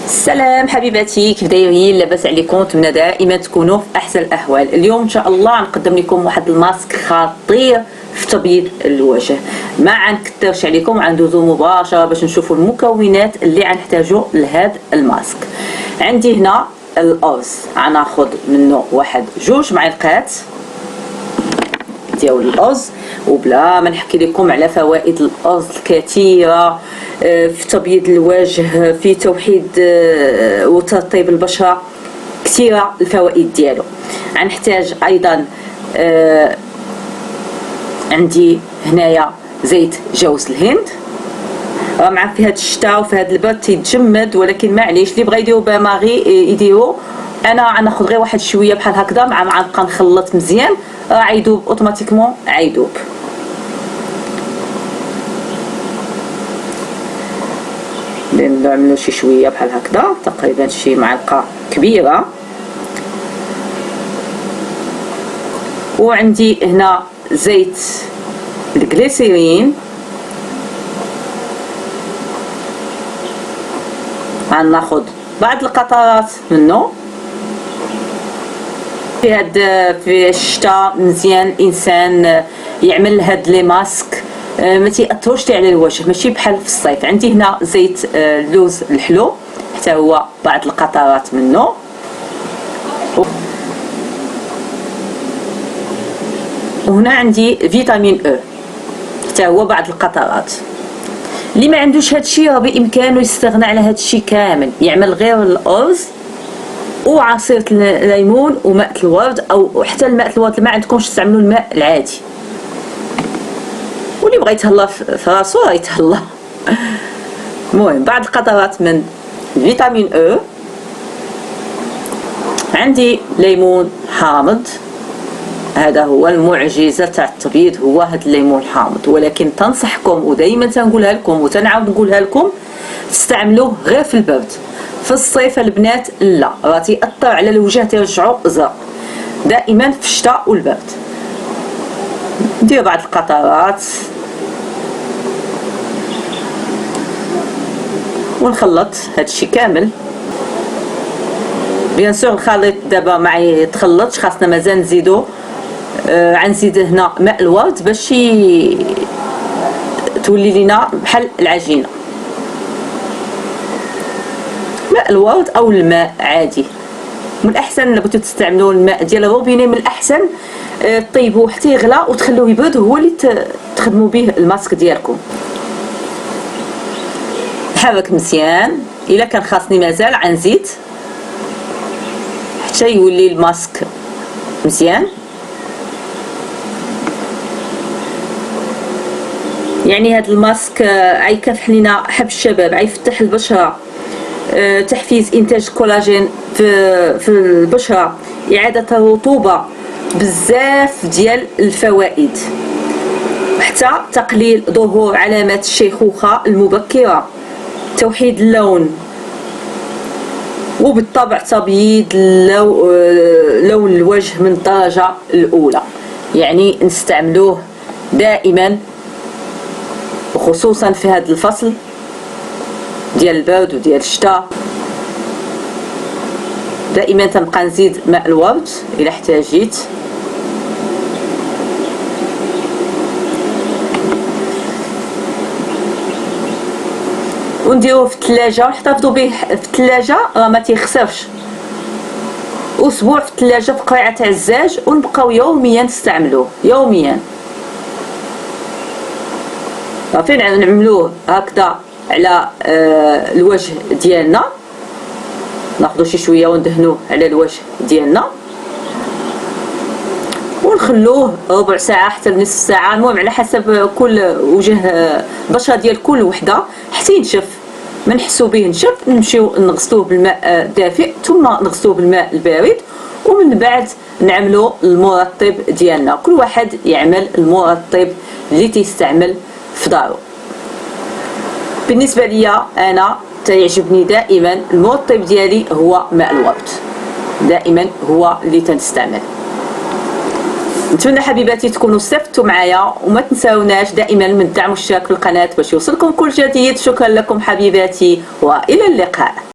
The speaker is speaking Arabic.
السلام حبيباتي، كيف دايرين؟ لاباس عليكم؟ نتمنى دائما تكونوا في احسن الاحوال. اليوم ان شاء الله نقدم لكم واحد الماسك خطير في تبييض الوجه. ما غنكثرش عليكم، غندوزو مباشره باش نشوفوا المكونات اللي غنحتاجو لهذا الماسك. عندي هنا الارز، غناخذ منه واحد 2 معلقات ديال الارز، وبلا ما نحكي لكم على فوائد الارز الكثيره في تبييض الوجه، في توحيد وترطيب البشره، كثيره الفوائد ديالو. غنحتاج ايضا عندي هنايا زيت جوز الهند، راه مع في هذا الشتاء وفي هذا البرد تيتجمد، ولكن معليش اللي بغا يديرو باماغي يديرو. انا غناخذ غير واحد شويه بحال هكذا، مع غنبقى نخلط مزيان، راه غيدوب اوتوماتيكمون، غيدوب. نعملو شي شويه بحال هكذا، تقريبا شي معلقه كبيره. وعندي هنا زيت الجليسيرين، غناخذ بعض القطرات منه. في الشتاء مزيان الانسان يعمل هاد لي ماسك، ما تيأثروش على الوجه، ماشي بحال في الصيف. عندي هنا زيت اللوز الحلو، حتى هو بعض القطرات منه. وهنا عندي فيتامين او، حتى هو بعض القطرات. اللي ما عندوش هادشي راه بامكانه يستغنى على هادشي كامل، يعمل غير الارز وعصير الليمون وماء الورد، او حتى الماء الورد ما عندكمش تستعملوا الماء العادي، واللي بغى يتهلا في راسو راه يتهلا. المهم بعض القطرات من فيتامين او. عندي ليمون حامض، هذا هو المعجزه تاع التبييض، هو هذا الليمون الحامض. ولكن تنصحكم ودائما تنقولها لكم وتنعاود نقولها لكم، تستعملوه غير في البرد. في الصيف البنات لا، راه تيأثر على الوجه، تيرجعو زرق. دائما في الشتاء والبرد ندير بعض القطرات ونخلط هادشي كامل. بيان سور الخليط دابا ما يتخلطش، خاصنا مازال نزيدو. غنزيد هنا ماء الورد باش تولي لينا بحال العجينه. ماء الورد او الماء عادي، من الاحسن الا بغيتو تستعملوا الماء ديال الروبيني، من الاحسن طيبوه حتى يغلى وتخلوه يبرد، هو اللي تخدموا به الماسك ديالكم. نحرك مزيان، الا كان خاصني مازال غنزيد حتى يولي الماسك مزيان. يعني هذا الماسك غيكافح لينا حب الشباب، غيفتح البشره، تحفيز انتاج كولاجين في البشره، اعاده الرطوبه، بزاف ديال الفوائد، حتى تقليل ظهور علامات الشيخوخه المبكره، توحيد اللون، وبالطبع تبييض لون الوجه من الدرجه الاولى. يعني نستعملوه دائما، وخصوصا في هذا الفصل ديال البرد وديال الشتاء. دائما تنبقى نزيد ماء الورد الى احتاجيت. ونديروه في الثلاجه ونحتفظوا به في الثلاجه، راه ما تيخسرش. اسبوع في الثلاجه في قرعه تاع الزاج، ونبقاو يوميا نستعملوه يوميا. فين نعملوه هكذا على الوجه ديالنا، ناخذوا شي شويه وندهنوه على الوجه ديالنا، ونخلوه ربع ساعه حتى نصف ساعه، المهم على حسب كل وجه البشره ديال كل وحده، حتى ينشف. ما نحسوا به نشف، نمشيو نغسلوه بالماء الدافئ، ثم نغسلوه بالماء البارد، ومن بعد نعملوا المرطب ديالنا. كل واحد يعمل المرطب اللي تيستعمل في دارو. بالنسبه ليا انا تيعجبني دائما المرطب ديالي هو ماء الورد، دائما هو اللي تنستعمل. نتمنى حبيباتي تكونوا استفدتوا معايا، وما تنساوناش دائما من الدعم والاشتراك في القناه باش يوصلكم كل جديد. شكرا لكم حبيباتي، والى اللقاء.